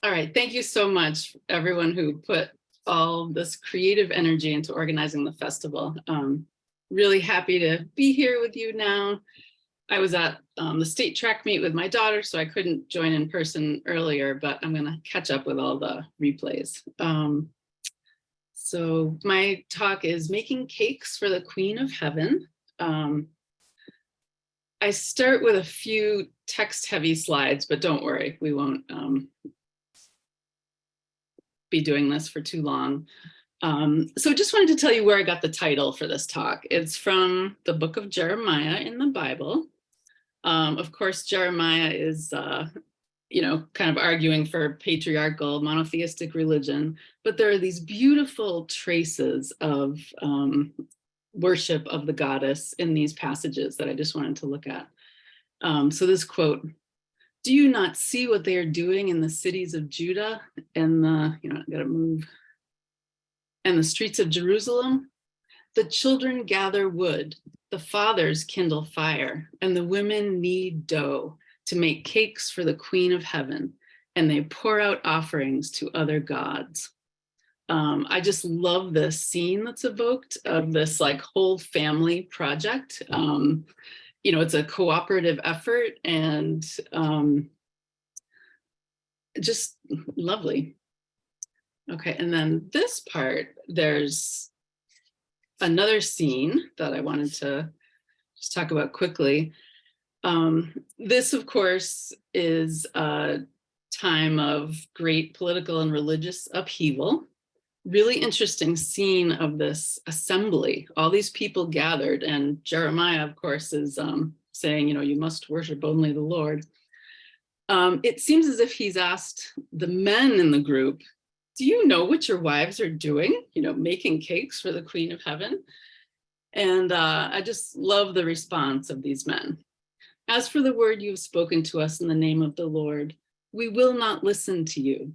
All right, thank you so much, everyone who put all this creative energy into organizing the festival. Really happy to be here with you now. I was at the state track meet with my daughter, so I couldn't join in person earlier, but I'm gonna catch up with all the replays. So my talk is Making Cakes for the Queen of Heaven. I start with a few text-heavy slides, but don't worry, we won't be doing this for too long. So just wanted to tell you where I got the title for this talk. It's from the book of Jeremiah in the Bible. Of course, Jeremiah is, kind of arguing for patriarchal monotheistic religion, but there are these beautiful traces of worship of the goddess in these passages that I just wanted to look at. So this quote, "Do you not see what they are doing in the cities of Judah and I gotta move, and the streets of Jerusalem? The children gather wood, the fathers kindle fire, and the women knead dough to make cakes for the Queen of Heaven, and they pour out offerings to other gods." I just love this scene that's evoked of this like whole family project. It's a cooperative effort and just lovely. Okay, and then this part, there's another scene that I wanted to just talk about quickly. This, of course, is a time of great political and religious upheaval. Really interesting scene of this assembly, all these people gathered, and Jeremiah, of course, is saying, you must worship only the Lord. It seems as if he's asked the men in the group, do you know what your wives are doing? Making cakes for the Queen of Heaven. And I just love the response of these men. As for the word you have spoken to us in the name of the Lord, we will not listen to you,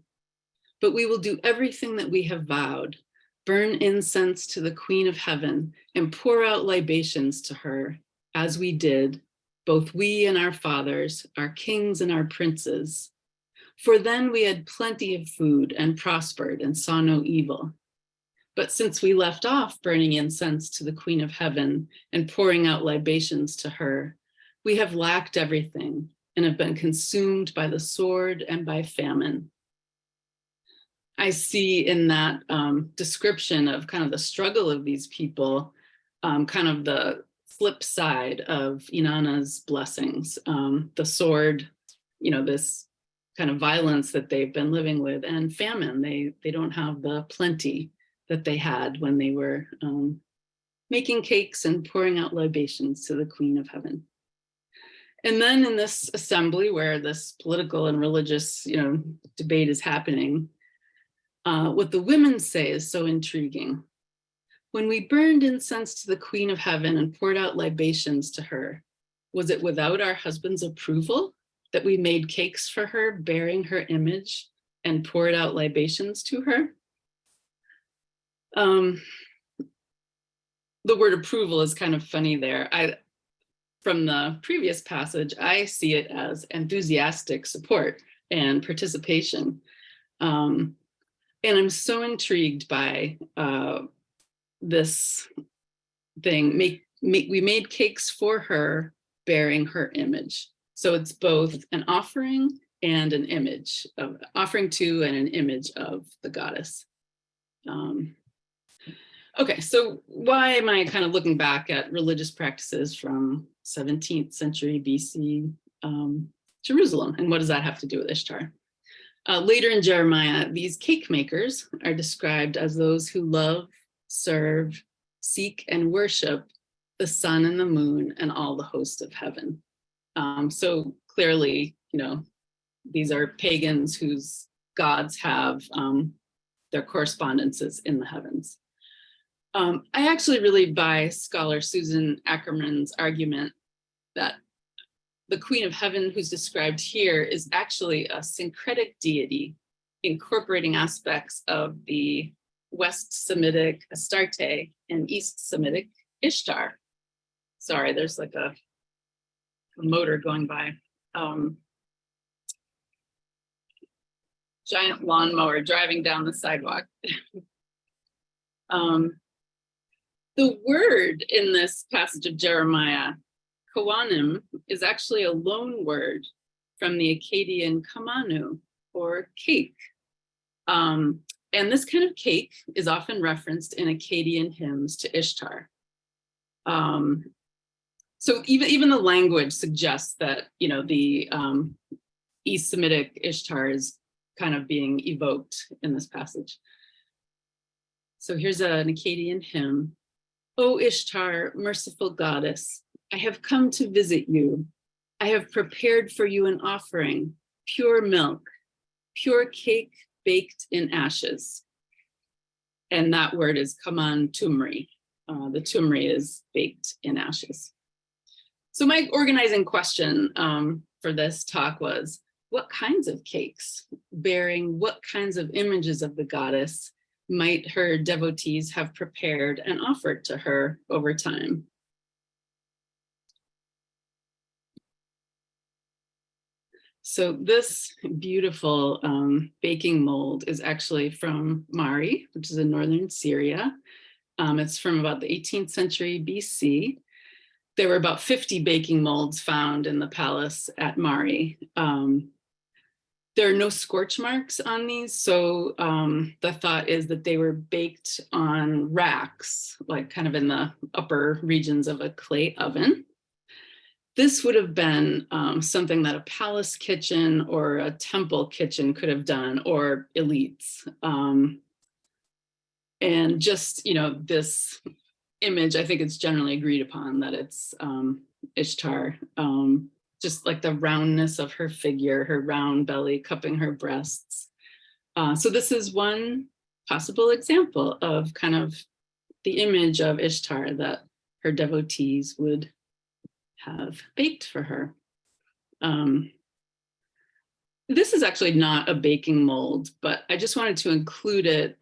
but we will do everything that we have vowed, burn incense to the Queen of Heaven and pour out libations to her, as we did, both we and our fathers, our kings and our princes. For then we had plenty of food and prospered and saw no evil. But since we left off burning incense to the Queen of Heaven and pouring out libations to her, we have lacked everything and have been consumed by the sword and by famine. I see in that description of kind of the struggle of these people, kind of the flip side of Inanna's blessings, the sword, this kind of violence that they've been living with, and famine. They don't have the plenty that they had when they were making cakes and pouring out libations to the Queen of Heaven. And then in this assembly where this political and religious, debate is happening, what the women say is so intriguing. When we burned incense to the Queen of Heaven and poured out libations to her, was it without our husband's approval that we made cakes for her, bearing her image, and poured out libations to her? The word approval is kind of funny there. From the previous passage, I see it as enthusiastic support and participation. And I'm so intrigued by this thing. We made cakes for her, bearing her image. So it's both an offering and an image, offering to and an image of the goddess. Okay, so why am I kind of looking back at religious practices from 17th century BC Jerusalem, and what does that have to do with Ishtar? Later in Jeremiah, these cake makers are described as those who love, serve, seek, and worship the sun and the moon and all the hosts of heaven. So clearly, these are pagans whose gods have their correspondences in the heavens. I actually really buy scholar Susan Ackerman's argument that the Queen of Heaven who's described here is actually a syncretic deity incorporating aspects of the West Semitic Astarte and East Semitic Ishtar. Sorry, there's like a motor going by. giant lawnmower driving down the sidewalk. The word in this passage of Jeremiah, kawanim, is actually a loan word from the Akkadian kamanu, or cake. And this kind of cake is often referenced in Akkadian hymns to Ishtar. So even the language suggests that, you know, the East Semitic Ishtar is kind of being evoked in this passage. So here's an Akkadian hymn. O Ishtar, merciful goddess, I have come to visit you. I have prepared for you an offering, pure milk, pure cake baked in ashes. And that word is kaman tumri. The tumri is baked in ashes. So my organizing question for this talk was, what kinds of cakes bearing what kinds of images of the goddess might her devotees have prepared and offered to her over time? So this beautiful baking mold is actually from Mari, which is in northern Syria. It's from about the 18th century BC. There were about 50 baking molds found in the palace at Mari. There are no scorch marks on these, so the thought is that they were baked on racks, like kind of in the upper regions of a clay oven. This would have been something that a palace kitchen or a temple kitchen could have done, or elites. And just, you know, this image, I think it's generally agreed upon that it's Ishtar. Just like the roundness of her figure, her round belly cupping her breasts. So this is one possible example of kind of the image of Ishtar that her devotees would have baked for her. This is actually not a baking mold, but I just wanted to include it.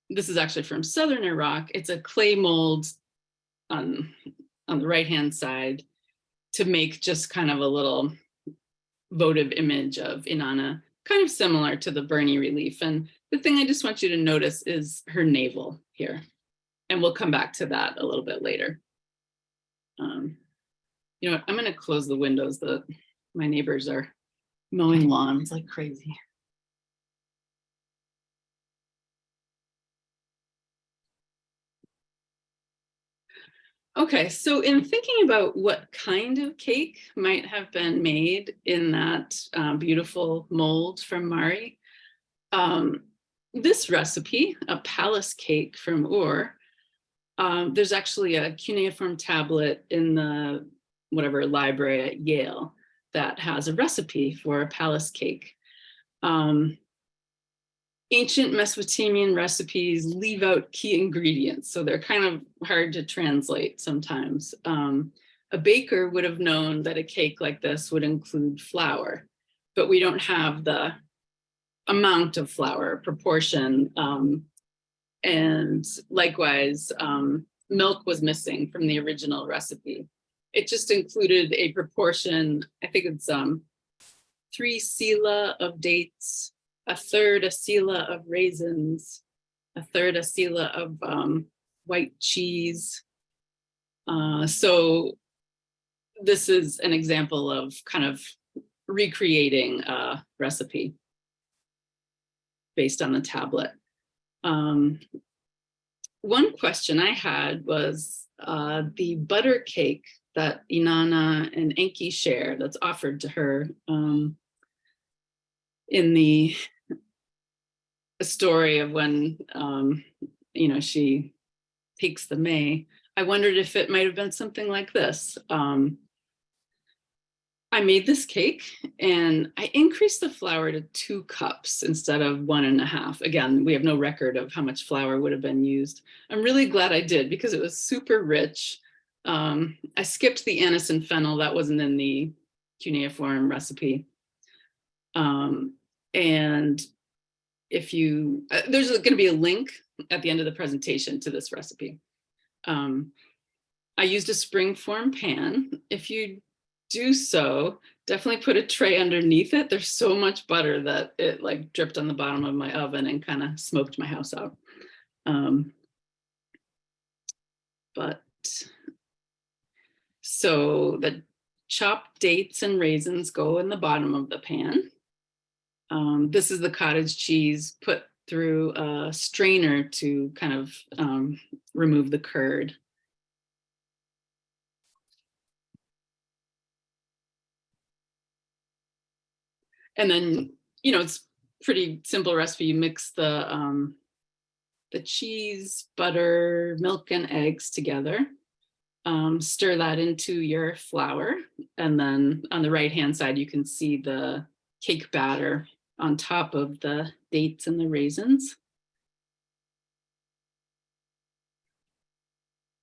This is actually from southern Iraq. It's a clay mold on the right-hand side to make just kind of a little votive image of Inanna, kind of similar to the Burney relief. And the thing I just want you to notice is her navel here. And we'll come back to that a little bit later. You know what, I'm gonna close the windows. My neighbors are mowing lawns like crazy. Okay, so in thinking about what kind of cake might have been made in that beautiful mold from Mari, this recipe, a palace cake from Ur, there's actually a cuneiform tablet in the whatever library at Yale that has a recipe for a palace cake. Ancient Mesopotamian recipes leave out key ingredients, so they're kind of hard to translate sometimes. A baker would have known that a cake like this would include flour, but we don't have the amount of flour proportion. And likewise, milk was missing from the original recipe. It just included a proportion, I think it's 3 sela of dates, 1/3 a sela of raisins, 1/3 a sela of white cheese. So this is an example of kind of recreating a recipe based on the tablet. One question I had was the butter cake that Inanna and Enki share that's offered to her in the story of when you know, she takes the May. I wondered if it might have been something like this. I made this cake and I increased the flour to 2 cups instead of 1.5. Again, we have no record of how much flour would have been used. I'm really glad I did because it was super rich. I skipped the anise and fennel, that wasn't in the cuneiform recipe. And if you, there's going to be a link at the end of the presentation to this recipe. I used a springform pan. If you do so, definitely put a tray underneath it. There's so much butter that it like dripped on the bottom of my oven and kind of smoked my house out. But so the chopped dates and raisins go in the bottom of the pan. This is the cottage cheese put through a strainer to kind of remove the curd. And then, it's pretty simple recipe. You mix the cheese, butter, milk, and eggs together. Stir that into your flour. And then on the right-hand side, you can see the cake batter on top of the dates and the raisins.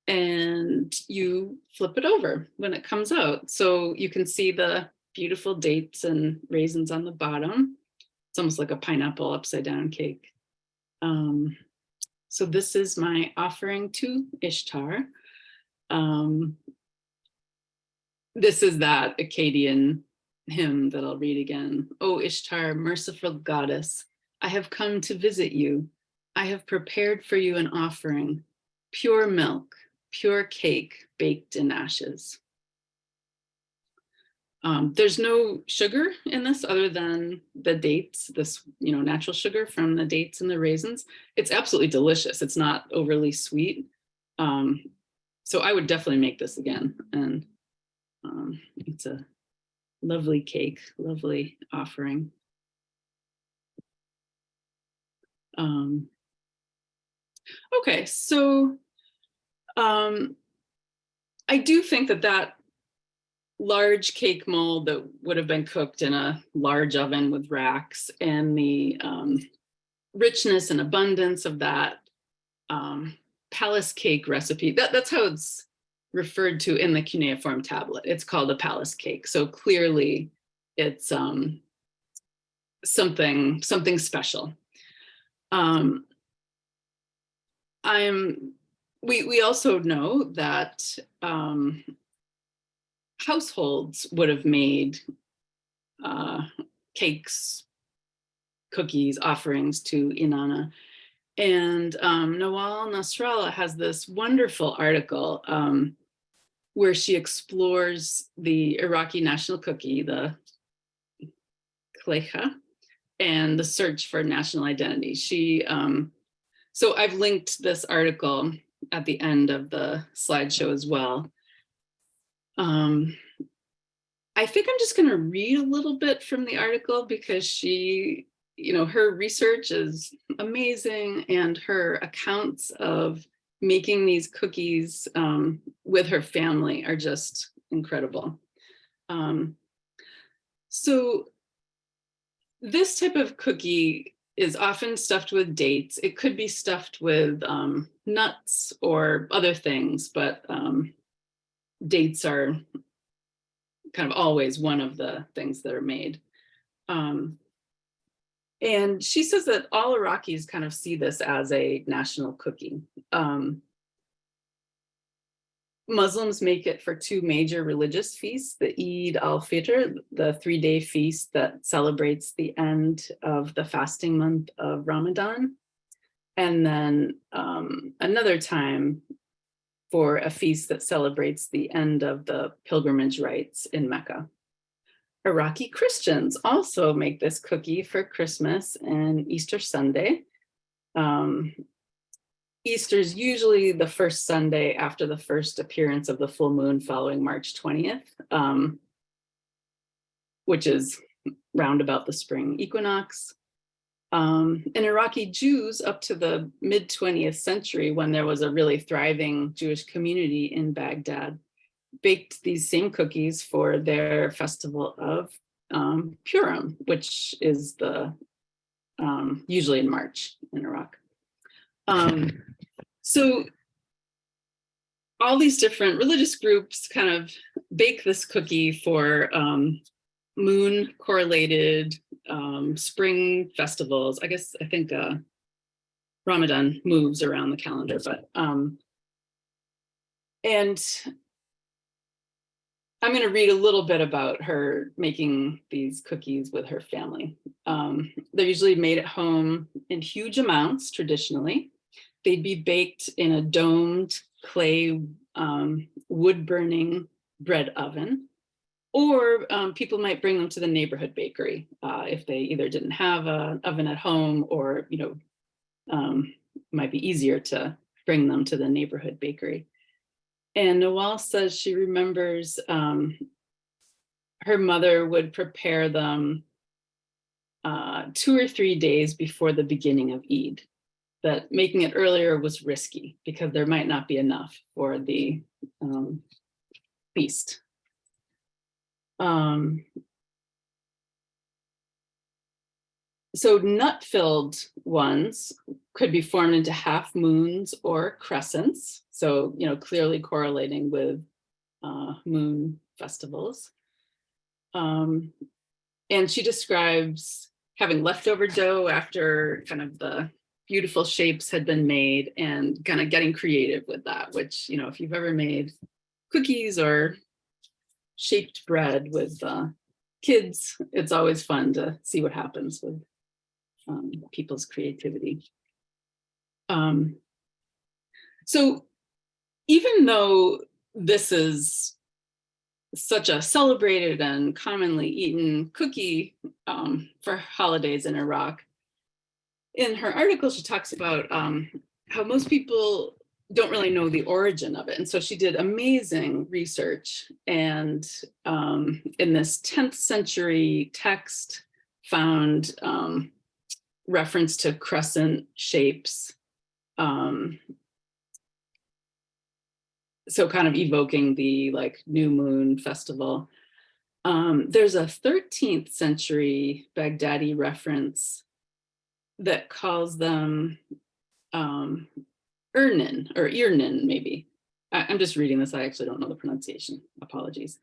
And you flip it over when it comes out. So you can see the beautiful dates and raisins on the bottom. It's almost like a pineapple upside down cake. So this is my offering to Ishtar. This is that Akkadian hymn that I'll read again. O Ishtar, merciful goddess, I have come to visit you. I have prepared for you an offering, pure milk, pure cake baked in ashes. There's no sugar in this other than the dates, this natural sugar from the dates and the raisins. It's absolutely delicious. It's not overly sweet. So I would definitely make this again. And it's a lovely cake, lovely offering. Okay, so I do think that large cake mold that would have been cooked in a large oven with racks and the richness and abundance of that palace cake recipe, that's how it's referred to in the cuneiform tablet. It's called a palace cake. So clearly it's something special. We also know that households would have made cakes, cookies, offerings to Inanna. And Nawal Nasrallah has this wonderful article where she explores the Iraqi national cookie, the klecha, and the search for national identity. So I've linked this article at the end of the slideshow as well. I think I'm just going to read a little bit from the article because she, her research is amazing and her accounts of making these cookies with her family are just incredible. So this type of cookie is often stuffed with dates. It could be stuffed with nuts or other things, but dates are kind of always one of the things that are made. And she says that all Iraqis kind of see this as a national cookie. Muslims make it for two major religious feasts, the Eid al-Fitr, the 3-day feast that celebrates the end of the fasting month of Ramadan, and then another time for a feast that celebrates the end of the pilgrimage rites in Mecca. Iraqi Christians also make this cookie for Christmas and Easter Sunday. Easter is usually the first Sunday after the first appearance of the full moon following March 20th, which is round about the spring equinox. And Iraqi Jews up to the mid-20th century, when there was a really thriving Jewish community in Baghdad, baked these same cookies for their festival of Purim, which is usually in March in Iraq. So all these different religious groups kind of bake this cookie for moon correlated spring festivals. I think Ramadan moves around the calendar, but and I'm going to read a little bit about her making these cookies with her family. They're usually made at home in huge amounts traditionally. They'd be baked in a domed clay wood burning bread oven, or people might bring them to the neighborhood bakery if they either didn't have an oven at home, or might be easier to bring them to the neighborhood bakery. And Noelle says she remembers her mother would prepare them 2 or 3 days before the beginning of Eid. That making it earlier was risky because there might not be enough for the feast. So nut-filled ones could be formed into half moons or crescents. So, clearly correlating with moon festivals. And she describes having leftover dough after kind of the beautiful shapes had been made, and kind of getting creative with that, which, if you've ever made cookies or shaped bread with kids, it's always fun to see what happens with people's creativity. So even though this is such a celebrated and commonly eaten cookie for holidays in Iraq, in her article, she talks about how most people don't really know the origin of it. And so she did amazing research, and in this 10th century text found reference to crescent shapes. So kind of evoking the new moon festival. There's a 13th century Baghdadi reference that calls them Ernin or Irnin, maybe. I'm just reading this. I actually don't know the pronunciation. Apologies.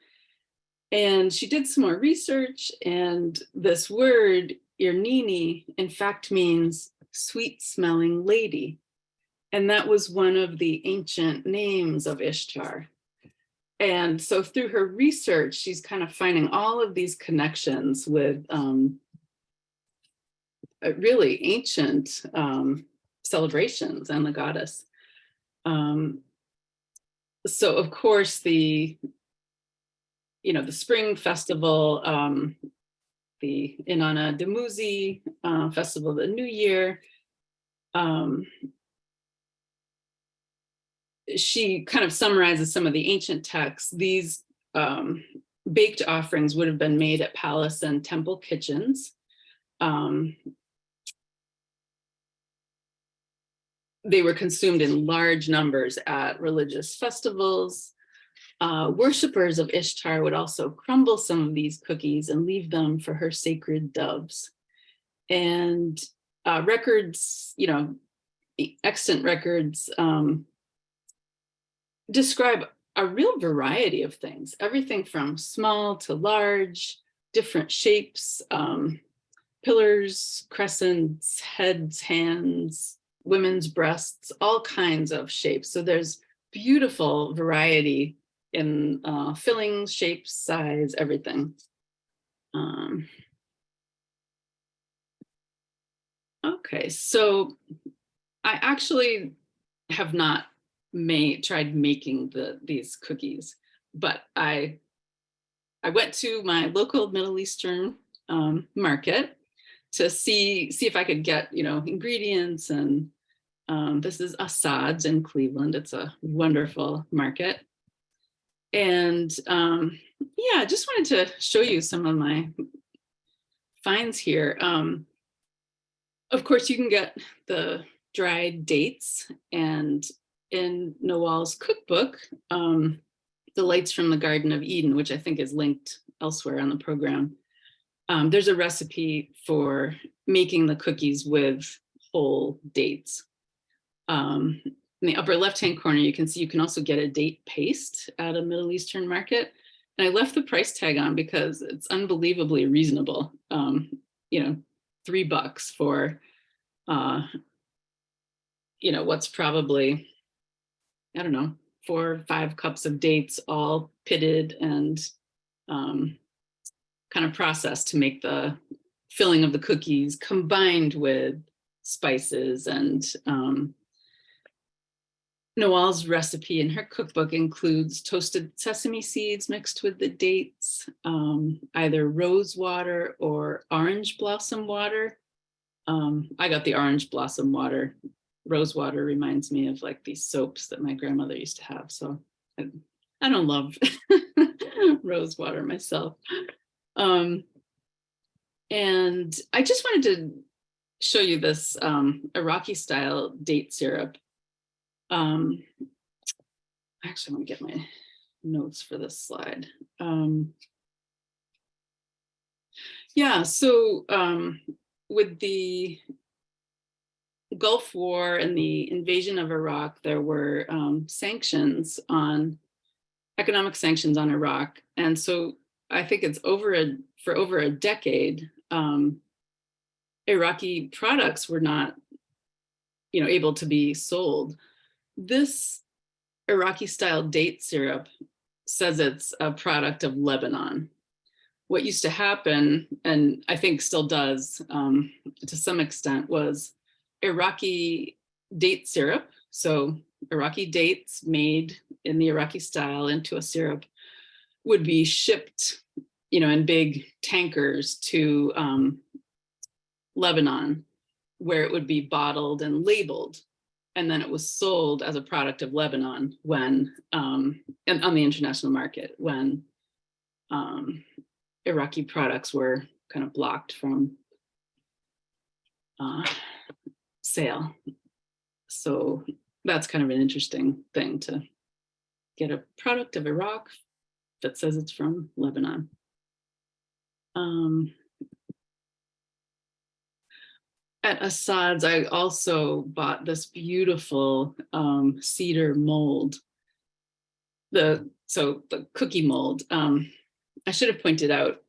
And she did some more research, and this word Irnini in fact means sweet smelling lady. And that was one of the ancient names of Ishtar. And so through her research, she's kind of finding all of these connections with really ancient celebrations and the goddess. So of course the spring festival, the Inanna Demuzi festival of the New Year. She kind of summarizes some of the ancient texts. These baked offerings would have been made at palace and temple kitchens. They were consumed in large numbers at religious festivals. Worshippers of Ishtar would also crumble some of these cookies and leave them for her sacred doves. And records, extant records, describe a real variety of things, everything from small to large, different shapes, pillars, crescents, heads, hands, women's breasts, all kinds of shapes. So there's beautiful variety in fillings, shapes, size, everything. Okay, so I actually have not tried making these cookies, but I went to my local Middle Eastern market to see if I could get ingredients, and this is Assad's in Cleveland. It's a wonderful market, and yeah, I just wanted to show you some of my finds here. Of course, you can get the dried dates, and in Noelle's cookbook, Delights from the Garden of Eden, which I think is linked elsewhere on the program, there's a recipe for making the cookies with whole dates. In the upper left-hand corner, you can see you can also get a date paste at a Middle Eastern market. And I left the price tag on because it's unbelievably reasonable. $3 for, what's probably, I don't know, 4 or 5 cups of dates, all pitted and kind of processed to make the filling of the cookies, combined with spices. And Noelle's recipe in her cookbook includes toasted sesame seeds mixed with the dates, either rose water or orange blossom water. I got the orange blossom water. Rose water reminds me of like these soaps that my grandmother used to have. So I don't love rose water myself. And I just wanted to show you this Iraqi style date syrup. Actually, I want to get my notes for this slide. Yeah, so with the Gulf War and the invasion of Iraq, there were economic sanctions on Iraq. And so I think it's for over a decade, Iraqi products were not, able to be sold. This Iraqi style date syrup says it's a product of Lebanon. What used to happen, and I think still does to some extent, was Iraqi date syrup. So Iraqi dates made in the Iraqi style into a syrup would be shipped, in big tankers to Lebanon, where it would be bottled and labeled. And then it was sold as a product of Lebanon when, and on the international market, when Iraqi products were kind of blocked from sale. So that's kind of an interesting thing, to get a product of Iraq that says it's from Lebanon. At Assad's, I also bought this beautiful cedar mold. The cookie mold. I should have pointed out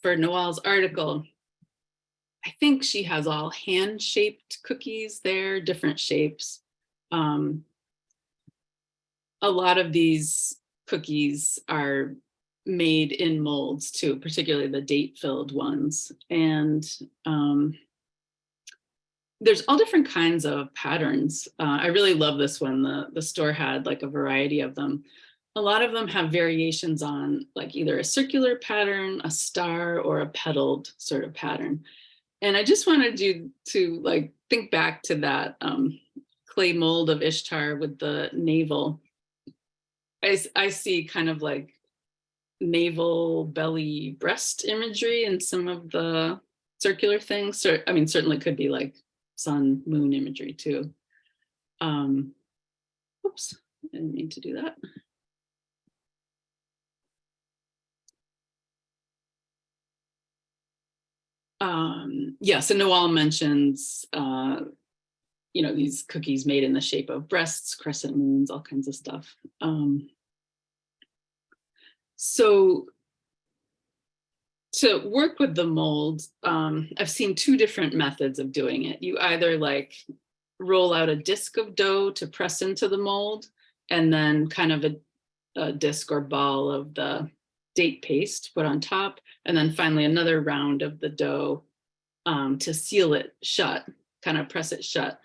for Noelle's article, I think she has all hand-shaped cookies there, different shapes. A lot of these cookies are made in molds too, particularly the date-filled ones. And there's all different kinds of patterns. I really love this one. The store had like a variety of them. A lot of them have variations on like either a circular pattern, a star, or a petaled sort of pattern. And I just wanted you to like think back to that clay mold of Ishtar with the navel. I see kind of like navel, belly, breast imagery in some of the circular things. So, I mean, certainly could be like sun, moon imagery too. Oops, I didn't mean to do that. Yeah, so Noelle mentions, these cookies made in the shape of breasts, crescent moons, all kinds of stuff. So to work with the mold, I've seen 2 different methods of doing it. You either like roll out a disc of dough to press into the mold, and then kind of a disc or ball of the date paste put on top, and then finally another round of the dough to seal it shut, kind of press it shut.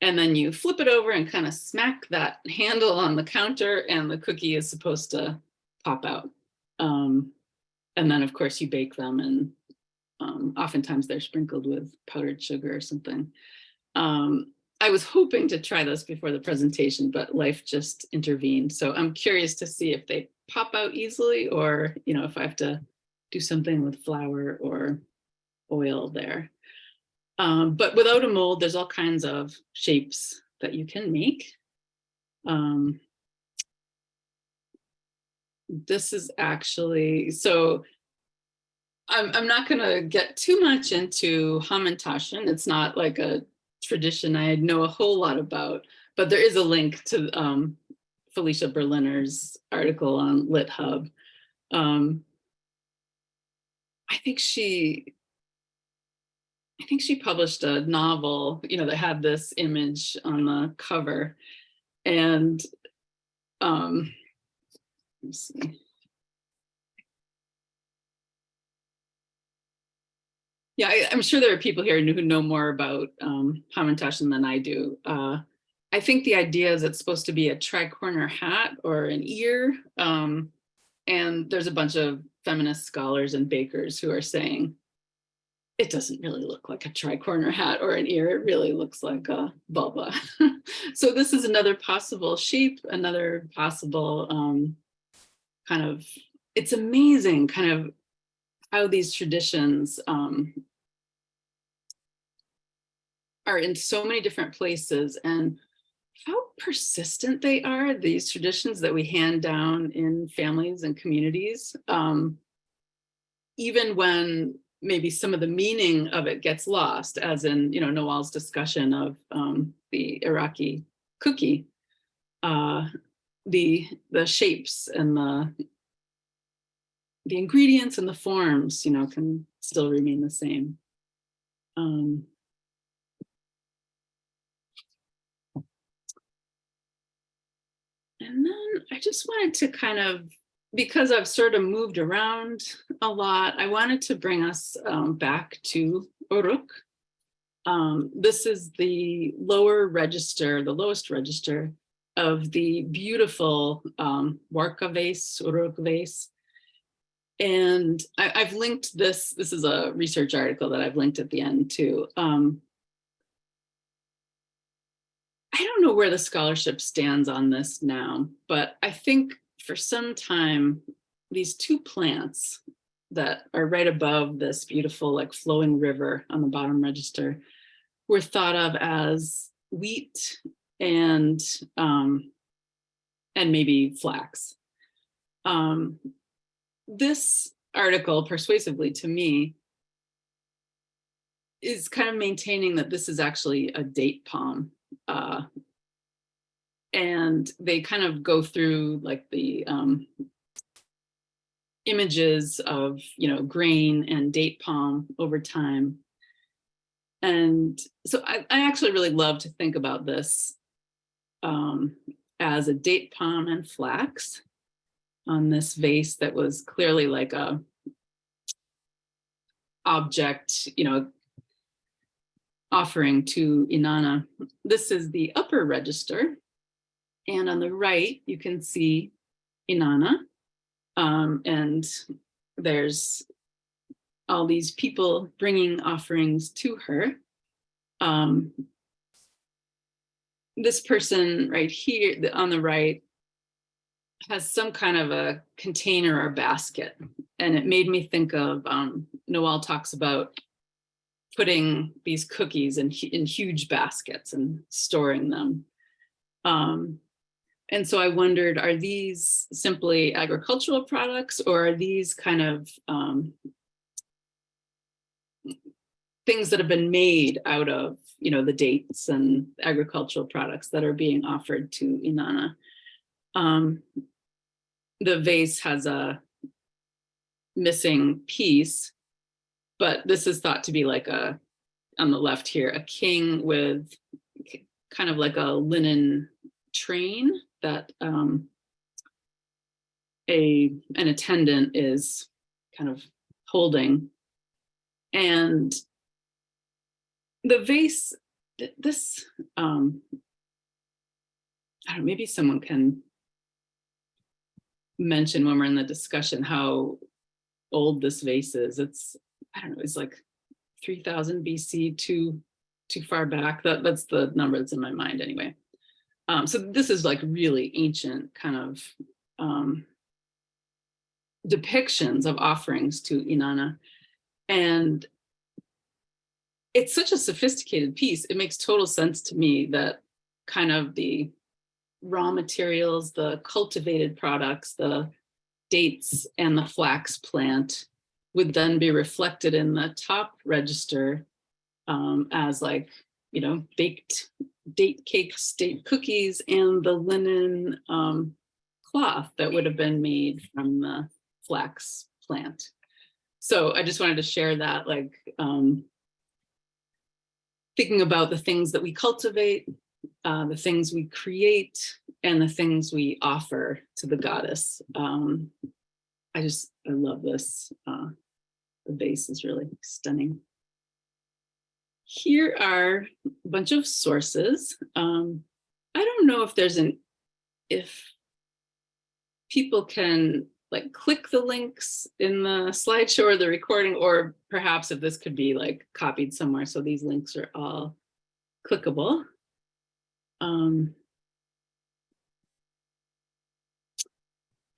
And then you flip it over and kind of smack that handle on the counter, and the cookie is supposed to pop out. And then of course you bake them, and oftentimes they're sprinkled with powdered sugar or something. I was hoping to try this before the presentation, but life just intervened. So I'm curious to see if they pop out easily, or if I have to do something with flour or oil there. But without a mold, there's all kinds of shapes that you can make. This is actually, so I'm not going to get too much into hamantaschen. It's not like a tradition I know a whole lot about, but there is a link to Felicia Berliner's article on LitHub. I think she published a novel, that had this image on the cover. And Let's see. Yeah, I'm sure there are people here who know more about hamantashen than I do. I think the idea is it's supposed to be a tri-corner hat or an ear. And there's a bunch of feminist scholars and bakers who are saying, it doesn't really look like a tri-corner hat or an ear. It really looks like a vulva. So this is another possible shape, another possible kind of, it's amazing kind of how these traditions are in so many different places and how persistent they are, these traditions that we hand down in families and communities, even when maybe some of the meaning of it gets lost, as in, Noel's discussion of the Iraqi cookie, the shapes and the ingredients and the forms, can still remain the same. And then I just wanted to kind of, because I've sort of moved around a lot, I wanted to bring us back to Uruk. This is the lower register, the lowest register of the beautiful Warka vase, Uruk vase. And I've linked this is a research article that I've linked at the end too. I don't know where the scholarship stands on this now, but I think for some time, these two plants that are right above this beautiful like flowing river on the bottom register were thought of as wheat and maybe flax. This article, persuasively to me, is kind of maintaining that this is actually a date palm. And they kind of go through like the images of, grain and date palm over time. And so I actually really love to think about this as a date palm and flax on this vase that was clearly like a object, offering to Inanna. This is the upper register. And on the right, you can see Inanna. And there's all these people bringing offerings to her. This person right here on the right has some kind of a container or basket. And it made me think of, Noel talks about putting these cookies in huge baskets and storing them. And so I wondered, are these simply agricultural products, or are these kind of things that have been made out of, the dates and agricultural products that are being offered to Inanna? The vase has a missing piece, but this is thought to be like on the left here, a king with kind of like a linen train that an attendant is kind of holding. And the vase, this, I don't know, maybe someone can mention when we're in the discussion how old this vase is. It's, I don't know, it's like 3000 BC, too far back. That's the number that's in my mind anyway. So this is like really ancient kind of depictions of offerings to Inanna. And it's such a sophisticated piece. It makes total sense to me that kind of the raw materials, the cultivated products, the dates and the flax plant would then be reflected in the top register as like, baked date cakes, date cookies, and the linen cloth that would have been made from the flax plant. So I just wanted to share that, like thinking about the things that we cultivate, the things we create, and the things we offer to the goddess. I love this. The base is really stunning. Here are a bunch of sources. I don't know if people can like click the links in the slideshow or the recording, or perhaps if this could be like copied somewhere. So these links are all clickable.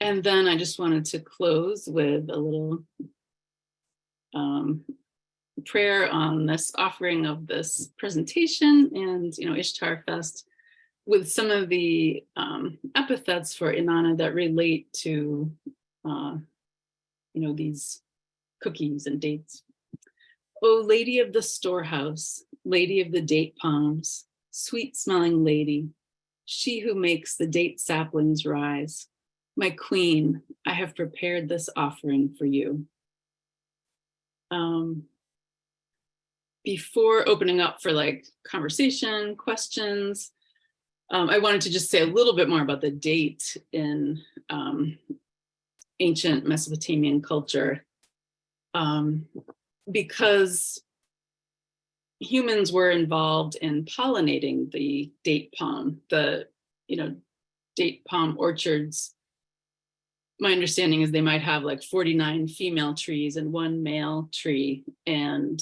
And then I just wanted to close with a little prayer on this offering of this presentation and, Ishtar Fest, with some of the epithets for Inanna that relate to, these cookies and dates. Oh, lady of the storehouse, lady of the date palms, sweet smelling lady, she who makes the date saplings rise. My queen, I have prepared this offering for you. Before opening up for like conversation, questions, I wanted to just say a little bit more about the date in ancient Mesopotamian culture, because humans were involved in pollinating the date palm, date palm orchards. My understanding is they might have like 49 female trees and 1 male tree. And,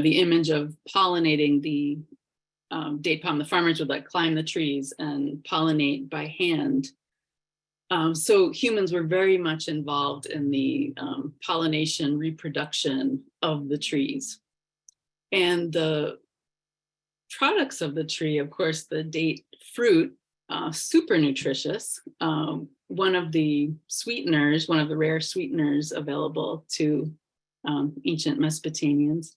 the image of pollinating the date palm, the farmers would like climb the trees and pollinate by hand. So humans were very much involved in the pollination, reproduction of the trees. And the products of the tree, of course, the date fruit, super nutritious. One of the rare sweeteners available to ancient Mesopotamians.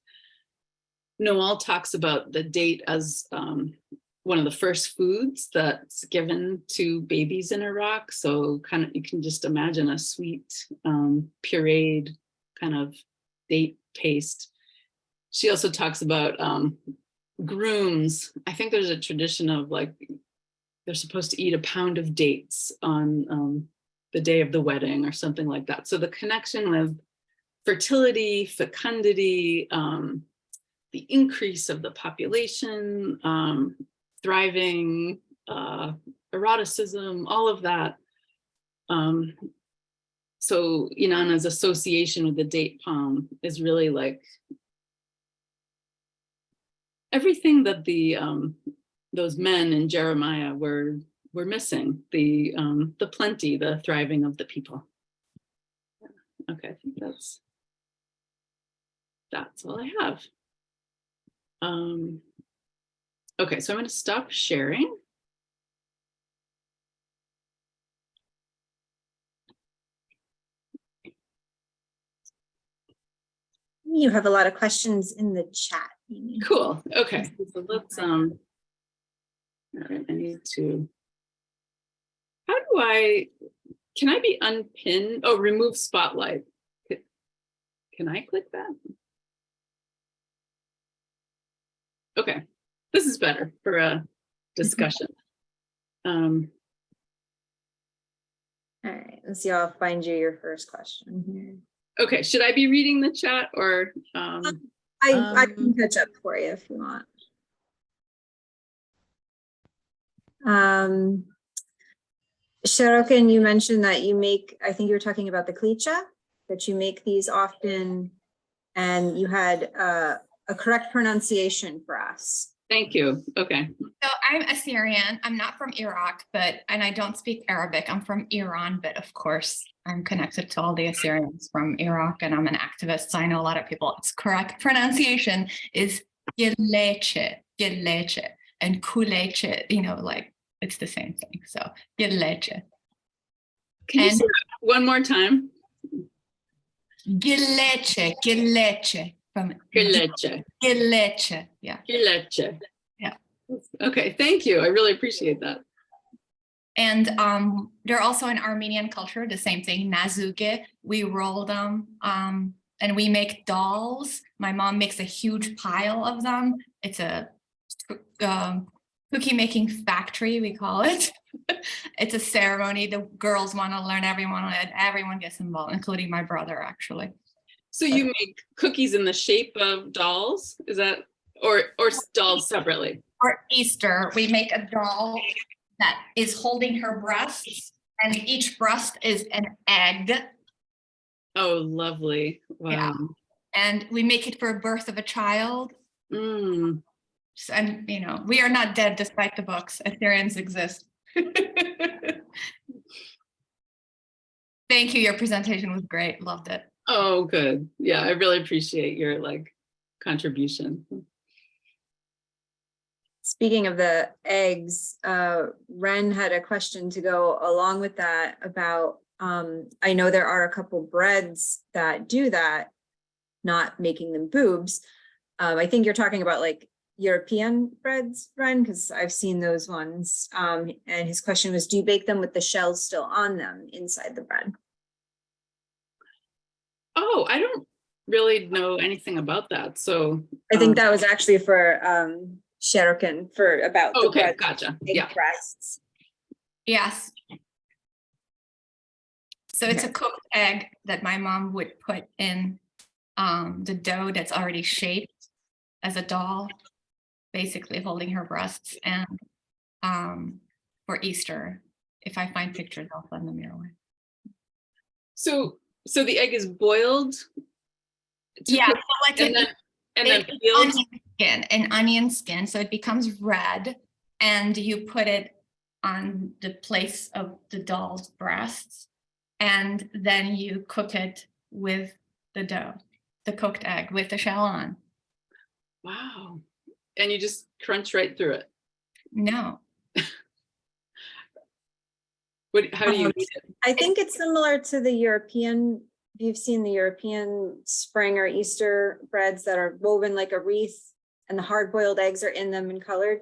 Noel talks about the date as one of the first foods that's given to babies in Iraq. So kind of, you can just imagine a sweet pureed kind of date paste. She also talks about grooms. I think there's a tradition of like, they're supposed to eat a pound of dates on the day of the wedding or something like that. So the connection with fertility, fecundity, the increase of the population, thriving, eroticism, all of that. So Inanna's association with the date palm is really like everything that those men in Jeremiah were missing, the plenty, the thriving of the people. Okay, I think that's all I have. Okay, so I'm going to stop sharing. You have a lot of questions in the chat, Amy. Cool. Okay, so let's all right, I need to, can I be unpinned? Oh, remove spotlight. Can I click that? Okay, this is better for a discussion. All right, let's see, I'll find you your first question here. Okay, should I be reading the chat or? I can catch up for you if you want. Sharokin, you mentioned that you make, I think you were talking about the klicha, that you make these often, and you had a correct pronunciation for us. Thank you. Okay. So I'm Assyrian. I'm not from Iraq, and I don't speak Arabic. I'm from Iran, but of course I'm connected to all the Assyrians from Iraq, and I'm an activist. So I know a lot of people. Its correct pronunciation is gilleche, and kuleche, like it's the same thing. So gilleche. Can you say that one more time? Gilleche. From Gilleche. Yeah. Gilleche. Yeah. Okay, thank you. I really appreciate that. And they're also in Armenian culture, the same thing, nazuge. We roll them and we make dolls. My mom makes a huge pile of them. It's a cookie making factory, we call it. It's a ceremony. The girls want to learn, everyone gets involved, including my brother, actually. So you make cookies in the shape of dolls? Is that, or dolls separately? For Easter, we make a doll that is holding her breasts, and each breast is an egg. Oh, lovely. Wow. Yeah. And we make it for a birth of a child. Mm. And, we are not dead despite the books. Assyrians exist. Thank you. Your presentation was great. Loved it. Oh, good. Yeah, I really appreciate your contribution. Speaking of the eggs, Ren had a question to go along with that about, I know there are a couple breads that do that, not making them boobs. I think you're talking about European breads, Ren, because I've seen those ones. And his question was, do you bake them with the shells still on them inside the bread? Oh, I don't really know anything about that. So I think that was actually for Sherokin about the okay, bread, gotcha. egg Yeah. breasts. Yes. So it's a cooked egg that my mom would put in the dough that's already shaped as a doll, basically holding her breasts. And for Easter, if I find pictures, I'll send them your way. So the egg is boiled? Yeah, cook, so like and then it's peeled? an onion skin, so it becomes red, and you put it on the place of the doll's breasts, and then you cook it with the dough, the cooked egg with the shell on. Wow. And you just crunch right through it. No. How do you eat it? I think it's similar to the European, if you've seen the European spring or Easter breads that are woven like a wreath and the hard boiled eggs are in them and colored.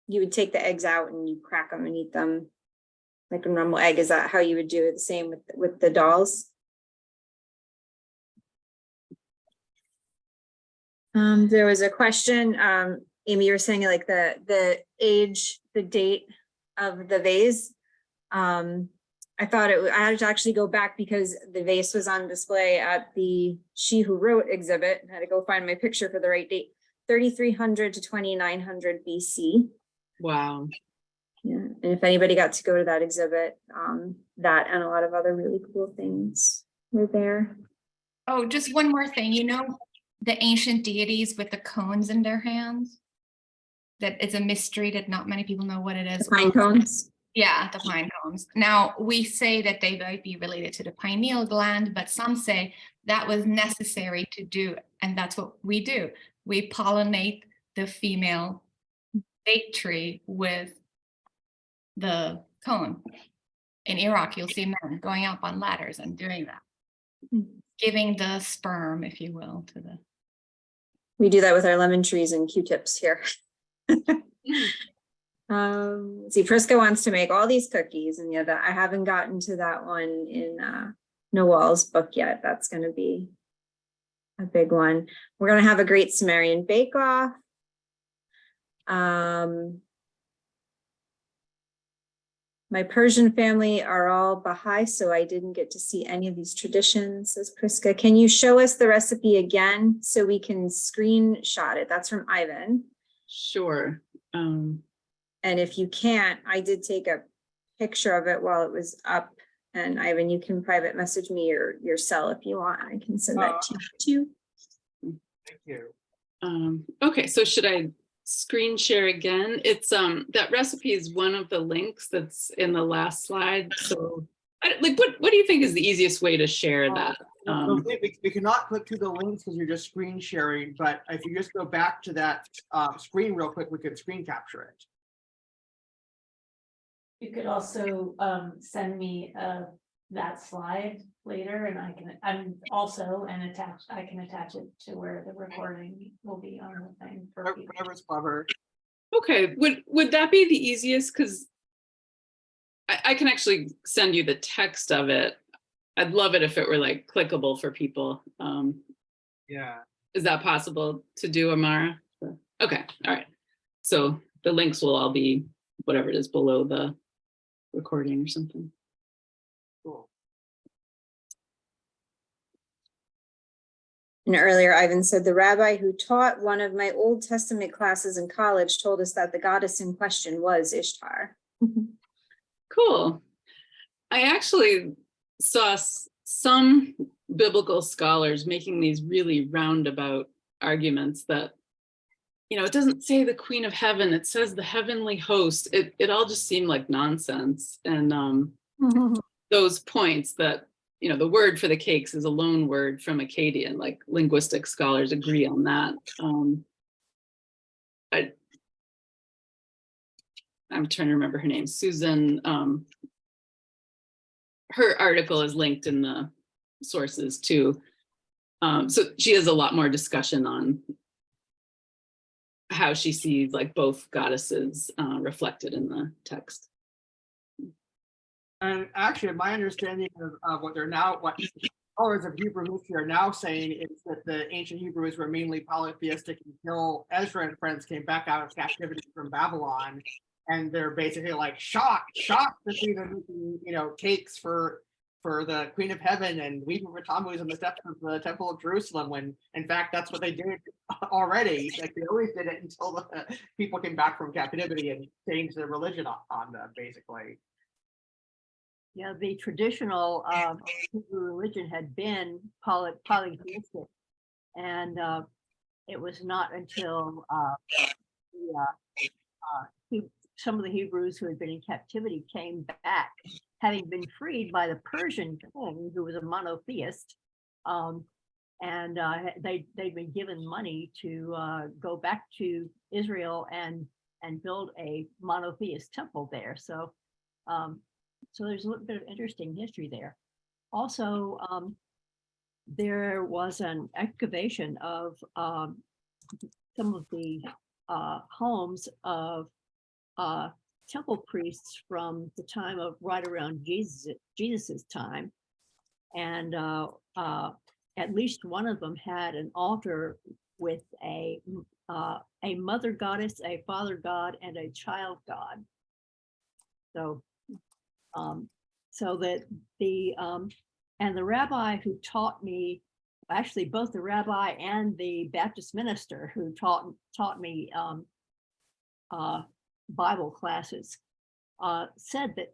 You would take the eggs out and you crack them and eat them like a normal egg. Is that how you would do it? The same with the dolls? There was a question, Amy, you were saying the age, the date of the vase. I thought I had to actually go back because the vase was on display at the She Who Wrote exhibit. I had to go find my picture for the right date, 3300 to 2900 BC. Wow. Yeah, and if anybody got to go to that exhibit, that and a lot of other really cool things were there. Oh, just one more thing, the ancient deities with the cones in their hands? That is a mystery that not many people know what it is. The pine cones. Yeah, the pine cones. Now, we say that they might be related to the pineal gland, but some say that was necessary to do, and that's what we do. We pollinate the female date tree with the cone. In Iraq, you'll see men going up on ladders and doing that, giving the sperm, if you will, to the... We do that with our lemon trees and Q-tips here. See, Priska wants to make all these cookies, and yeah, I haven't gotten to that one in Noel's book yet. That's going to be a big one. We're going to have a great Sumerian bake-off. My Persian family are all Baha'i, so I didn't get to see any of these traditions, says Priska. Can you show us the recipe again so we can screenshot it? That's from Ivan. Sure. And if you can't, I did take a picture of it while it was up. And Ivan, you can private message me your cell if you want. I can send that to you too. Thank you. Okay, so should I screen share again? It's that recipe is one of the links that's in the last slide. So what do you think is the easiest way to share that? We cannot click to the links because you're just screen sharing, but if you just go back to that screen real quick, we can screen capture it. You could also send me that slide later, and I can attach it to where the recording will be on the thing for people. Whatever's clever. Okay, would that be the easiest? Because I can actually send you the text of it. I'd love it if it were clickable for people. Yeah. Is that possible to do, Amara? Okay, all right. So the links will all be whatever it is below the recording or something. Cool. And earlier, Ivan said, the rabbi who taught one of my Old Testament classes in college told us that the goddess in question was Ishtar. Cool. I actually saw some biblical scholars making these really roundabout arguments that, you know, it doesn't say the Queen of Heaven, it says the heavenly host. It all just seemed like nonsense. And those points that, you know, the word for the cakes is a loan word from Akkadian, like linguistic scholars agree on that. I'm trying to remember her name, Susan. Her article is linked in the sources too. So she has a lot more discussion on how she sees like both goddesses reflected in the text. And actually, my understanding of what scholars of Hebrew history are now saying is that the ancient Hebrews were mainly polytheistic until Ezra and friends came back out of captivity from Babylon, and they're basically like shocked to see them making, you know, cakes for the Queen of Heaven and weaving for Tammuz on the steps of the Temple of Jerusalem, when in fact that's what they did already. Like they always did it until the people came back from captivity and changed their religion on them, basically. Yeah, the traditional Hebrew religion had been polytheistic, and it was not until some of the Hebrews who had been in captivity came back, having been freed by the Persian king, who was a monotheist, and they'd been given money to go back to Israel and build a monotheist temple there. So. So there's a little bit of interesting history there. Also, there was an excavation of some of the homes of temple priests from the time of right around Jesus's time, and at least one of them had an altar with a mother goddess, a father god, and a child god. So that the and the rabbi who taught me, actually both the rabbi and the Baptist minister who taught me Bible classes, said that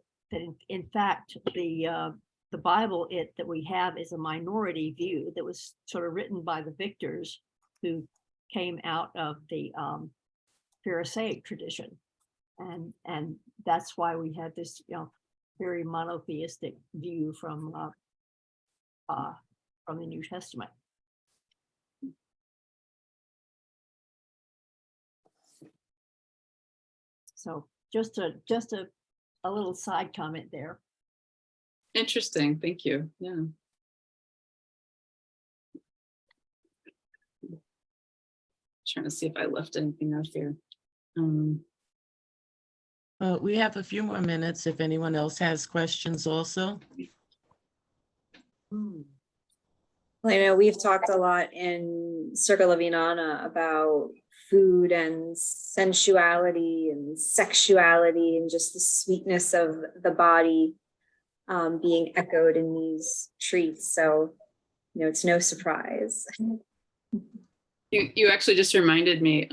in fact the Bible that we have is a minority view that was sort of written by the victors who came out of the Pharisaic tradition, and that's why we had this, you know, very monotheistic view from the New Testament. So just a little side comment there. Interesting, thank you. Yeah. Trying to see if I left anything out here. We have a few more minutes if anyone else has questions also. Well, I know we've talked a lot in Circle of Inanna about food and sensuality and sexuality and just the sweetness of the body being echoed in these treats. So, you know, it's no surprise. You actually just reminded me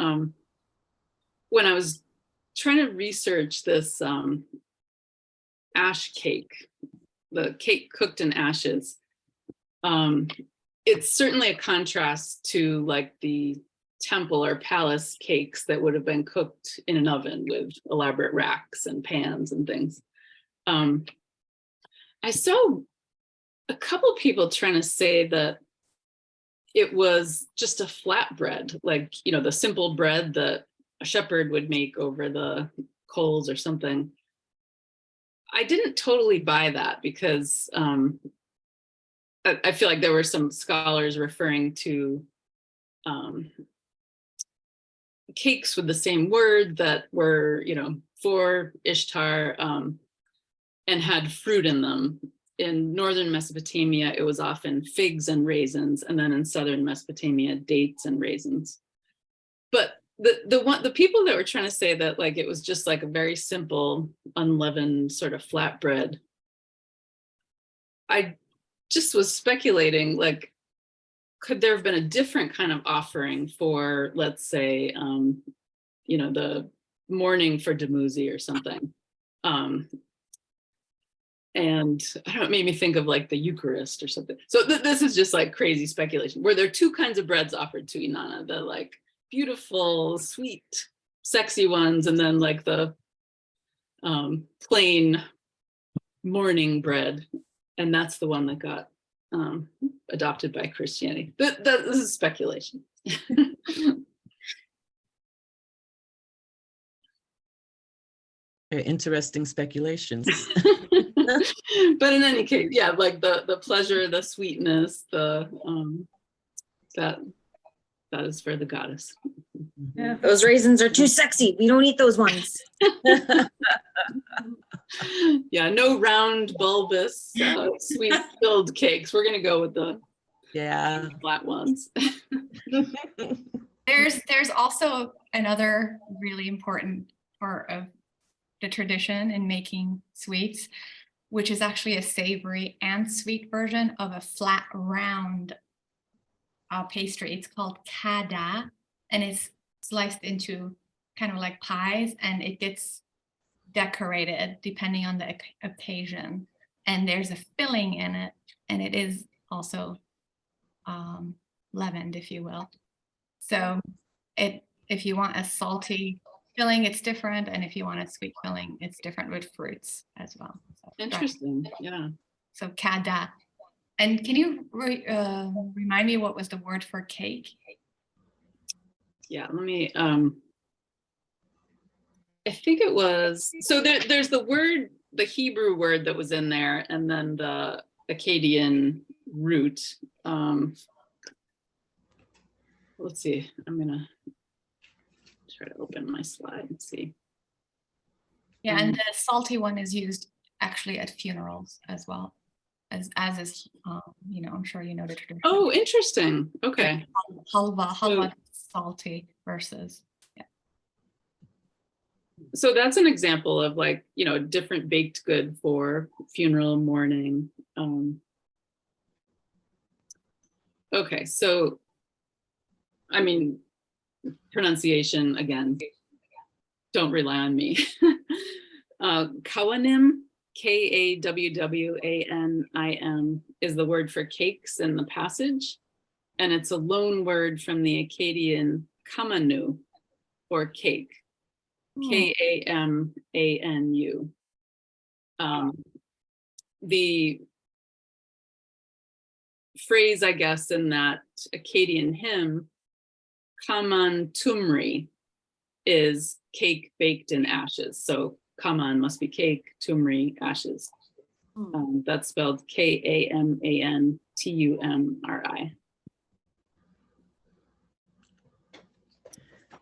when I was trying to research this ash cake, the cake cooked in ashes. It's certainly a contrast to like the temple or palace cakes that would have been cooked in an oven with elaborate racks and pans and things. I saw a couple people trying to say that it was just a flatbread, like, you know, the simple bread that a shepherd would make over the coals or something. I didn't totally buy that because I feel like there were some scholars referring to cakes with the same word that were, you know, for Ishtar and had fruit in them. In northern Mesopotamia, it was often figs and raisins, and then in southern Mesopotamia, dates and raisins. But the people that were trying to say that like it was just like a very simple unleavened sort of flatbread, I just was speculating, like, could there have been a different kind of offering for, let's say, the morning for Dumuzi or something? And I don't know, it made me think of like the Eucharist or something. So this is just like crazy speculation. Were there two kinds of breads offered to Inanna? The like beautiful, sweet, sexy ones, and then like the plain morning bread. And that's the one that got adopted by Christianity. This is speculation. Very interesting speculations. But in any case, yeah, like the pleasure, the sweetness, that is for the goddess. Yeah, those raisins are too sexy. We don't eat those ones. Yeah, no round bulbous sweet filled cakes. We're gonna go with the flat ones. There's also another really important part of the tradition in making sweets, which is actually a savory and sweet version of a flat round pastry. It's called kada, and it's sliced into kind of like pies, and it gets decorated depending on the occasion. And there's a filling in it, and it is also leavened, if you will. So if you want a salty filling, it's different, and if you want a sweet filling, it's different with fruits as well. So, Interesting. Yeah. So kada. And can you remind me what was the word for cake? Yeah, let me I think it was, so there's the word, the Hebrew word that was in there, and then the Akkadian root. Let's see, I'm gonna try to open my slide and see. Yeah, and the salty one is used actually at funerals as well, as is, I'm sure you know the tradition. Oh, interesting. Okay. Halva salty versus, yeah. So that's an example of like, different baked good for funeral, mourning. Okay, so, I mean, pronunciation, again, don't rely on me. Kawanim, Kawwwanim, is the word for cakes in the passage. And it's a loan word from the Akkadian kamanu, or cake, Kamanu. The phrase, I guess, in that Akkadian hymn, Kaman Tumri, is cake baked in ashes. So Kaman must be cake, Tumri, ashes. That's spelled Kamantumri.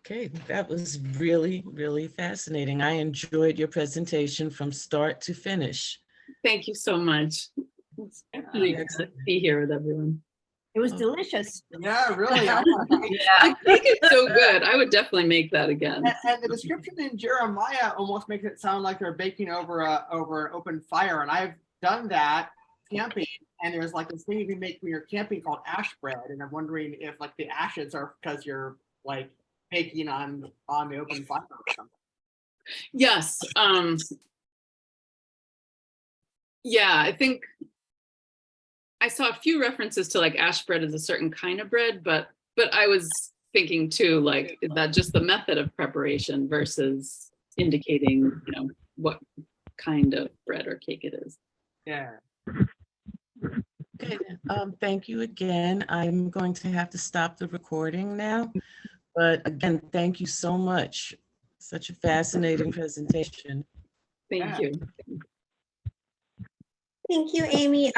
Okay, that was really, really fascinating. I enjoyed your presentation from start to finish. Thank you so much. It's really good to be here with everyone. It was delicious. Yeah, really. The cake is so good. I would definitely make that again. And the description in Jeremiah almost makes it sound like they're baking over an open fire. And I've done that camping. And there's like this thing you can make when you're camping called ash bread. And I'm wondering if like the ashes are because you're like baking on the open fire or something. Yes. Yeah, I think I saw a few references to like ash bread as a certain kind of bread, but I was thinking too, like, is that just the method of preparation versus indicating, what kind of bread or cake it is. Yeah. Okay, thank you again. I'm going to have to stop the recording now. But again, thank you so much. Such a fascinating presentation. Thank you. Thank you, Amy.